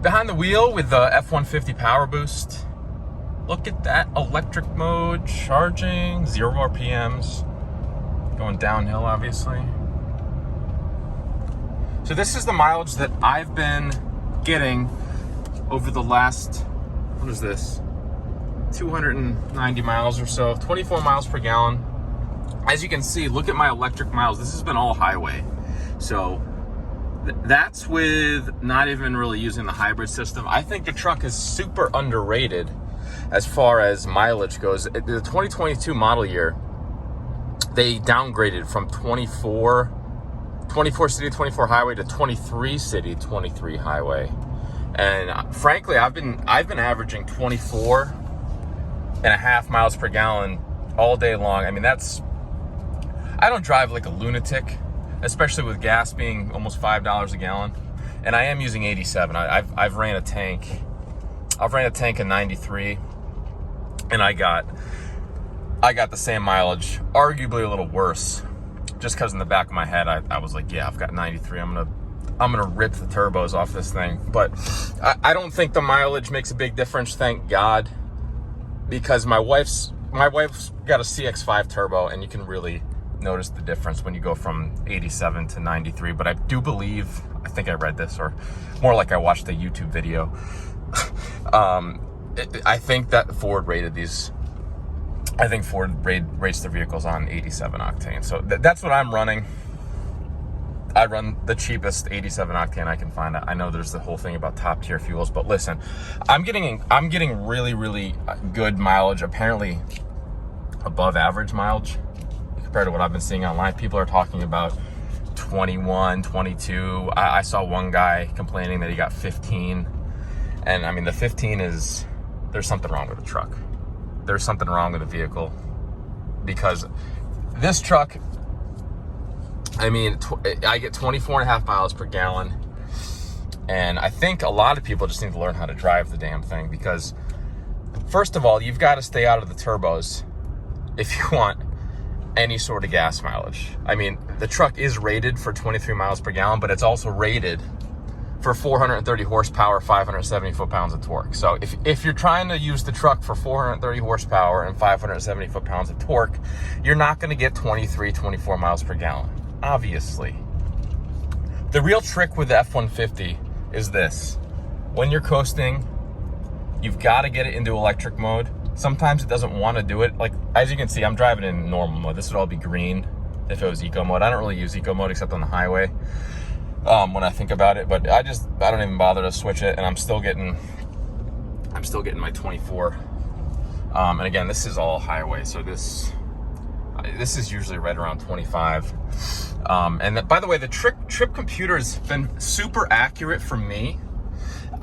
behind the wheel with the F-150 PowerBoost. Look at that electric mode, charging, 0 RPMs, going downhill obviously. So this is the mileage that I've been getting over the last, what is this, 290 miles or so, 24 miles per gallon. As you can see, look at my electric miles. This has been all highway. So that's with not even really using the hybrid system. I think the truck is super underrated as far as mileage goes. The 2022 model year, they downgraded from 24 city, 24 highway to 23 city, 23 highway. And frankly, I've been averaging 24 and a half miles per gallon all day long. I mean, I don't drive like a lunatic, especially with gas being almost $5 a gallon. And I am using 87. I've ran a tank. I've ran a tank in 93, and I got the same mileage, arguably a little worse, just because in the back of my head I was like, yeah, I've got 93. I'm gonna rip the turbos off this thing. But I don't think the mileage makes a big difference, thank God, because my wife's got a CX-5 turbo, and you can really notice the difference when you go from 87 to 93. But I do believe, I think I read this, or more like I watched a YouTube video. I think that Ford rated these. I think Ford rates their vehicles on 87 octane. So that's what I'm running. I run the cheapest 87 octane I can find. I know there's the whole thing about top tier fuels, but listen, I'm getting really, really good mileage. Apparently, above average mileage compared to what I've been seeing online. People are talking about 21, 22. I saw one guy complaining that he got 15. And I mean, the 15 is, there's something wrong with the truck. There's something wrong with the vehicle, because this truck, I mean, I get 24 and a half miles per gallon. And I think a lot of people just need to learn how to drive the damn thing, because first of all, you've got to stay out of the turbos if you want any sort of gas mileage. I mean, the truck is rated for 23 miles per gallon, but it's also rated for 430 horsepower, 570 foot-pounds of torque. So if you're trying to use the truck for 430 horsepower and 570 foot-pounds of torque, you're not going to get 23, 24 miles per gallon, obviously. The real trick with the F-150 is this. When you're coasting, you've got to get it into electric mode. Sometimes it doesn't want to do it. Like, as you can see, I'm driving in normal mode. This would all be green if it was eco mode. I don't really use eco mode except on the highway when I think about it, but I don't even bother to switch it, and I'm still getting my 24. And again, this is all highway, so this is usually right around 25. And by the way, the trip computer has been super accurate for me.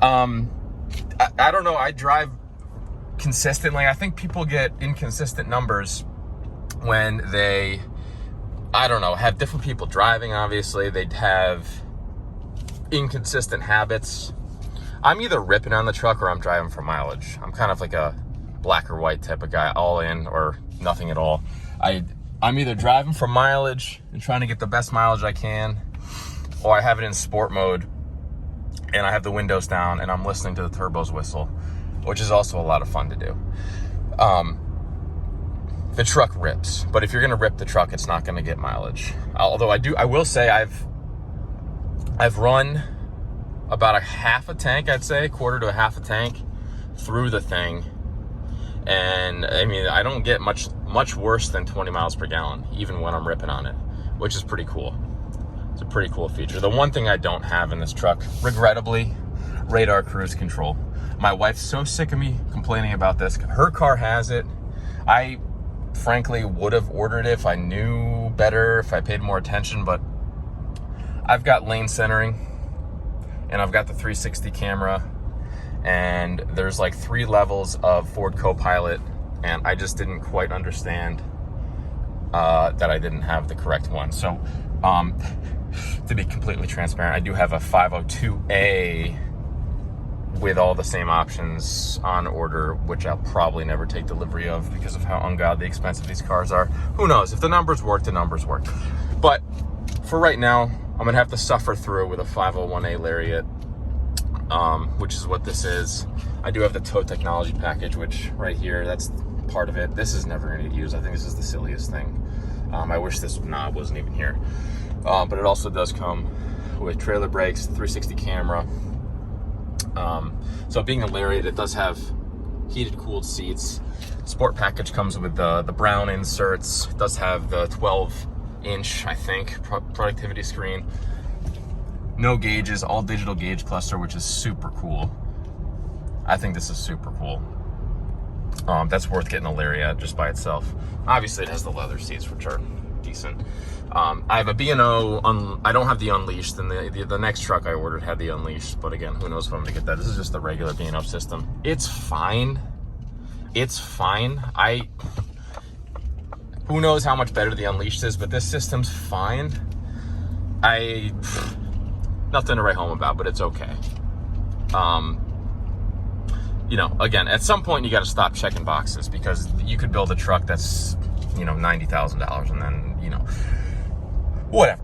I don't know, I drive consistently. I think people get inconsistent numbers when they, I don't know, have different people driving. Obviously, they'd have inconsistent habits. I'm either ripping on the truck or I'm driving for mileage. I'm kind of like a black or white type of guy, all in or nothing at all. I'm either driving for mileage and trying to get the best mileage I can, or I have it in sport mode and I have the windows down and I'm listening to the turbos whistle, which is also a lot of fun to do. The truck rips, but if you're gonna rip the truck, it's not gonna get mileage. Although I will say I've run about a half a tank, I'd say, quarter to a half a tank through the thing. And I mean, I don't get much worse than 20 miles per gallon, even when I'm ripping on it, which is pretty cool. It's a pretty cool feature. The one thing I don't have in this truck, regrettably, radar cruise control. My wife's so sick of me complaining about this. Her car has it. I frankly would have ordered it if I knew better, if I paid more attention, but I've got lane centering and I've got the 360 camera, and there's like 3 levels of Ford Copilot, and I just didn't quite understand that I didn't have the correct one. So to be completely transparent, I do have a 502A with all the same options on order, which I'll probably never take delivery of because of how ungodly expensive these cars are. Who knows? If the numbers work, the numbers work. But for right now, I'm gonna have to suffer through with a 501A Lariat. which is what this is. I do have the tow technology package, which right here, that's part of it. This is never going to get used. I think this is the silliest thing. I wish this knob wasn't even here. But it also does come with trailer brakes, 360 camera. So being a Lariat, it does have heated, cooled seats. Sport package comes with the brown inserts. It does have the 12-inch, I think, productivity screen. No gauges, all digital gauge cluster, which is super cool. I think this is super cool. That's worth getting a Lariat just by itself. Obviously, it has the leather seats, which are decent. I have a B&O, I don't have the Unleashed, and the next truck I ordered had the Unleashed, but again, who knows if I'm gonna get that. This is just the regular B&O system. It's fine. It's fine. Who knows how much better the Unleashed is, but this system's fine. Nothing to write home about, but it's okay. You know, again, at some point you got to stop checking boxes, because you could build a truck that's, you know, $90,000, and then, you know, whatever.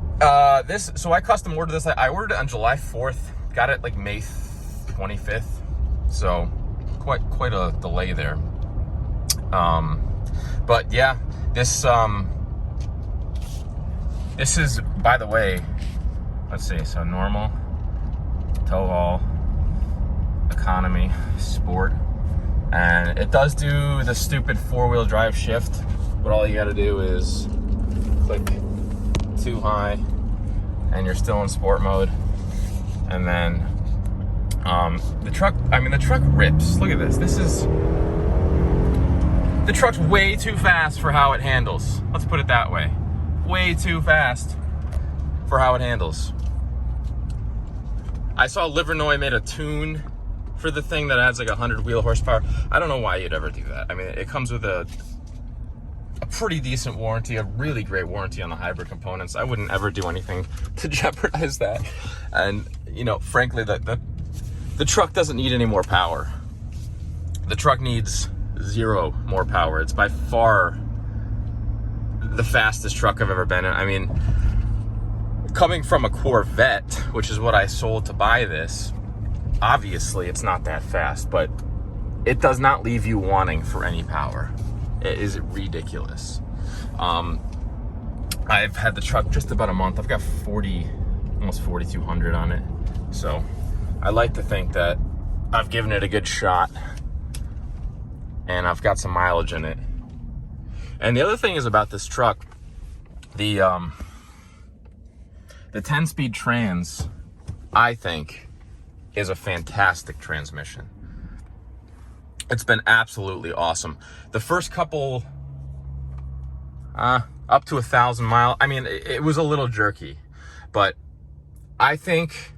So I custom ordered this. I ordered it on July 4th, got it like May 25th. So quite a delay there. But yeah, this is, by the way, let's see, so normal, tow haul, economy, sport, and it does do the stupid 4-wheel drive shift, but all you got to do is click too high and you're still in sport mode. And then the truck rips. Look at this. The truck's way too fast for how it handles. Let's put it that way. Way too fast for how it handles. I saw Livernois made a tune for the thing that adds like 100 wheel horsepower. I don't know why you'd ever do that. I mean, it comes with a pretty decent warranty, a really great warranty on the hybrid components. I wouldn't ever do anything to jeopardize that. And, you know, frankly, the truck doesn't need any more power. The truck needs 0 more power. It's by far the fastest truck I've ever been in. I mean, coming from a Corvette, which is what I sold to buy this, obviously it's not that fast, but it does not leave you wanting for any power. It is ridiculous. I've had the truck just about a month. I've got almost 4,200 on it. So I like to think that I've given it a good shot and I've got some mileage in it. And the other thing is about this truck, the 10-speed trans, I think, is a fantastic transmission. It's been absolutely awesome. The first couple, up to 1,000 miles, I mean, it was a little jerky, but I think,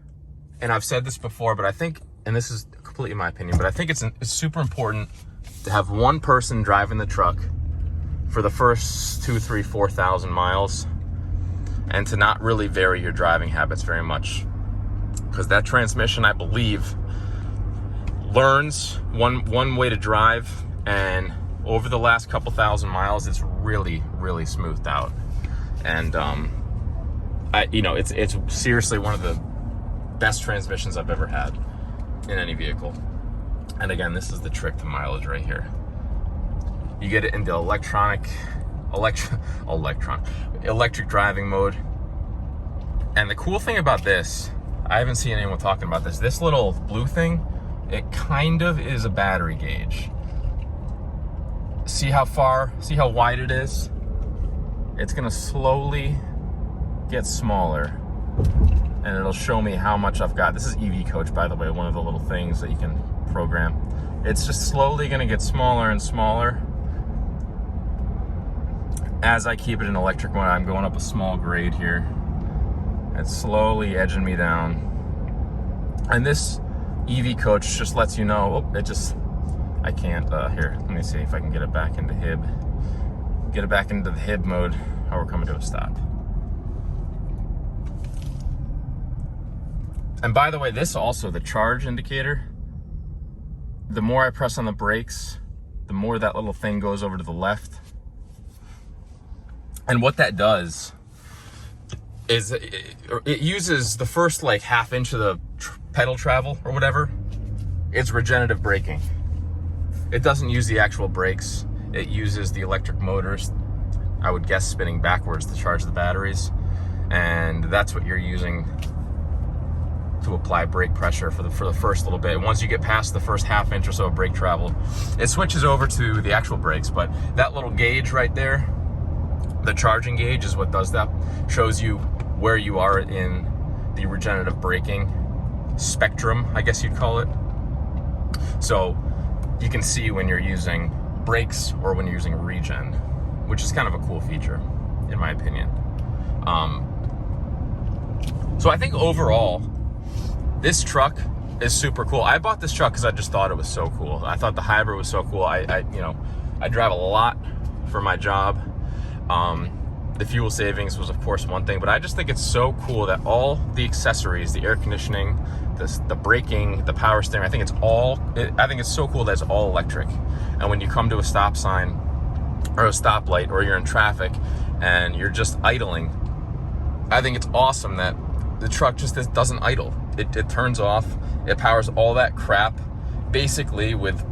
and I've said this before, but I think, and this is completely my opinion, but I think it's super important to have one person driving the truck for the first 2, 3, 4,000 miles, and to not really vary your driving habits very much, because that transmission, I believe, learns one way to drive, and over the last couple thousand miles, it's really smoothed out. And it's seriously one of the best transmissions I've ever had in any vehicle. And again, this is the trick to mileage right here. You get it into electric driving mode. And the cool thing about this, I haven't seen anyone talking about this. This little blue thing, it kind of is a battery gauge. See how wide it is? It's gonna slowly get smaller, and it'll show me how much I've got. This is EV Coach, by the way, one of the little things that you can program. It's just slowly gonna get smaller and smaller as I keep it in electric mode. I'm going up a small grade here. It's slowly edging me down. And this EV Coach just lets you know, I can't, here, let me see if I can get it back into HIB. Get it back into the HIB mode, how we're coming to a stop. And by the way, this also, the charge indicator, the more I press on the brakes, the more that little thing goes over to the left. And what that does is it uses the first like half inch of the pedal travel or whatever, it's regenerative braking. It doesn't use the actual brakes. It uses the electric motors, I would guess spinning backwards to charge the batteries. And that's what you're using to apply brake pressure for the first little bit. Once you get past the first half inch or so of brake travel, it switches over to the actual brakes. But that little gauge right there, the charging gauge, is what does that. Shows you where you are in the regenerative braking spectrum, I guess you'd call it. So you can see when you're using brakes or when you're using regen, which is kind of a cool feature, in my opinion. So I think overall, this truck is super cool. I bought this truck because I just thought it was so cool. I thought the hybrid was so cool. I drive a lot for my job. The fuel savings was, of course, one thing, but I just think it's so cool that all the accessories, the air conditioning, the braking, the power steering, I think it's so cool that it's all electric. And when you come to a stop sign or a stoplight, or you're in traffic and you're just idling, I think it's awesome that the truck just doesn't idle. It turns off. It powers all that crap basically with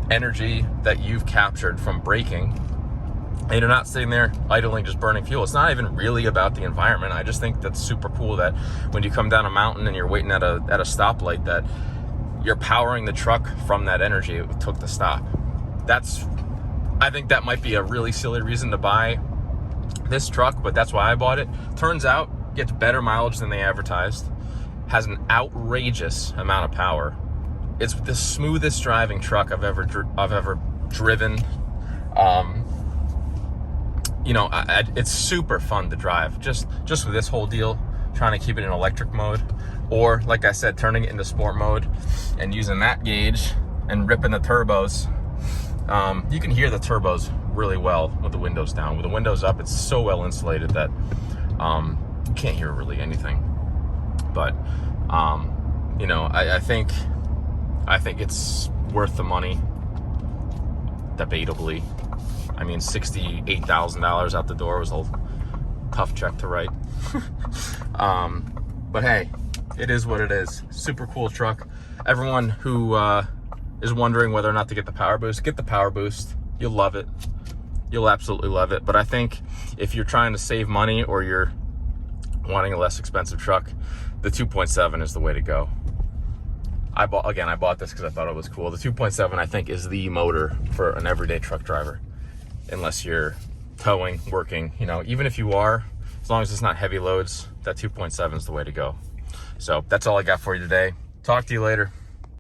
energy that you've captured from braking. And you're not sitting there idling, just burning fuel. It's not even really about the environment. I just think that's super cool that when you come down a mountain and you're waiting at a stoplight, that you're powering the truck from that energy it took to stop. I think that might be a really silly reason to buy this truck, but that's why I bought it. Turns out, gets better mileage than they advertised, has an outrageous amount of power. It's the smoothest driving truck I've ever driven. It's super fun to drive. Just with this whole deal, trying to keep it in electric mode, or like I said, turning it into sport mode and using that gauge and ripping the turbos. You can hear the turbos really well with the windows down. With the windows up, it's so well insulated that you can't hear really anything. But I think it's worth the money. Debatably, I mean, $68,000 out the door was a tough check to write. But hey, it is what it is. Super cool truck. Everyone who is wondering whether or not to get the PowerBoost, get the PowerBoost. You'll love it. You'll absolutely love it. But I think if you're trying to save money or you're wanting a less expensive truck, the 2.7 is the way to go. I bought this because I thought it was cool. The 2.7, I think, is the motor for an everyday truck driver. Unless you're towing, working, even if you are, as long as it's not heavy loads, that 2.7 is the way to go. So that's all I got for you today. Talk to you later.